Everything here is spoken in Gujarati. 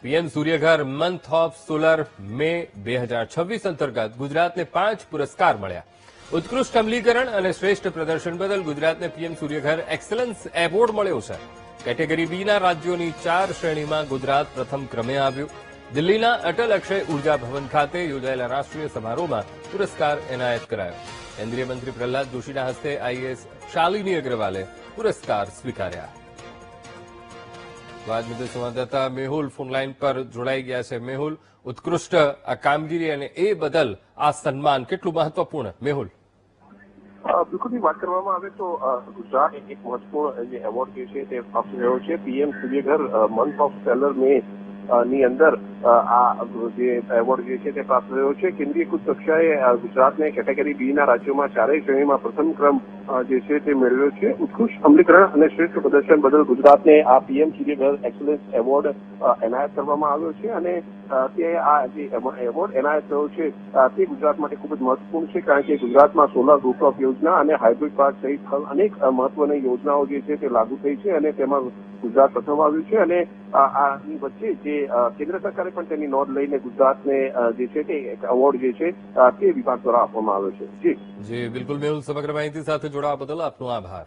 PM Surya Ghar month of solar May 2026 અંતર્ગત ગુજરાતને 5 પુરસ્કાર મળ્યા. ઉત્કૃષ્ટ અમલીકરણ અને શ્રેષ્ઠ પ્રદર્શન બદલ ગુજરાતને પીએમ સૂર્યઘર એક્સલન્સ એવોર્ડ મળ્યો છે. કેટેગરી બીના રાજ્યોની 4 શ્રેણીમાં ગુજરાત પ્રથમ ક્રમે આવ્યું. દિલ્હીના અટલ અક્ષય ઉર્જા ભવન ખાતે યોજાયેલા રાષ્ટ્રીય સમારોહમાં પુરસ્કાર એનાયત કરાયો. કેન્દ્રીય મંત્રી પ્રહલાદ જોશીના હસ્તે આઈએએસ શાલિની અગ્રવાલે પુરસ્કાર સ્વીકાર્યા. વાત મુદ્દે સંવાદદાતા મેહુલ ફોનલાઈન પર જોડાઈ ગયા છે. મેહુલ, ઉત્કૃષ્ટ આ કામગીરી અને એ બદલ આ સન્માન કેટલું મહત્વપૂર્ણ? મેહુલ, બિલકુલ વાત કરવામાં આવે તો ગુજરાત એક મહત્વપૂર્ણ જે એવોર્ડ જે છે તે પ્રાપ્ત થયો છે. PM Surya Ghar month of solar May ની અંદર આ જે એવોર્ડ જે છે તે પ્રાપ્ત થયો છે. કેન્દ્રીયકૃત કક્ષાએ ગુજરાતને કેટેગરી બી ના રાજ્યોમાં 4 શ્રેણીમાં પ્રથમ ક્રમ જે છે તે મેળવ્યો છે. ઉત્કૃષ્ટ અમલીકરણ અને શ્રેષ્ઠ પ્રદર્શન બદલ ગુજરાતને આ પીએમ સૂર્યઘર એક્સલન્સ એવોર્ડ એનાયત કરવામાં આવ્યો છે અને તે આ જે એવોર્ડ એનાયત થયો છે તે ગુજરાત માટે ખૂબ જ મહત્વપૂર્ણ છે, કારણ કે ગુજરાતમાં સોલાર રૂફટોપ યોજના અને હાઇબ્રિડ પાર્ક સહિત અનેક મહત્વની યોજનાઓ જે છે તે લાગુ થઈ છે અને તેમાં ગુજરાત પ્રથમ આવ્યું છે અને આની વચ્ચે જે કેન્દ્ર સરકારે પણ તેની નોંધ લઈને ગુજરાતને જે છે તે એવોર્ડ જે છે તે વિભાગ દ્વારા આપવામાં આવ્યો છે. જી બિલકુલ મેહુલ, સમગ્ર માહિતી સાથે જોડાવા બદલ આપનો આભાર.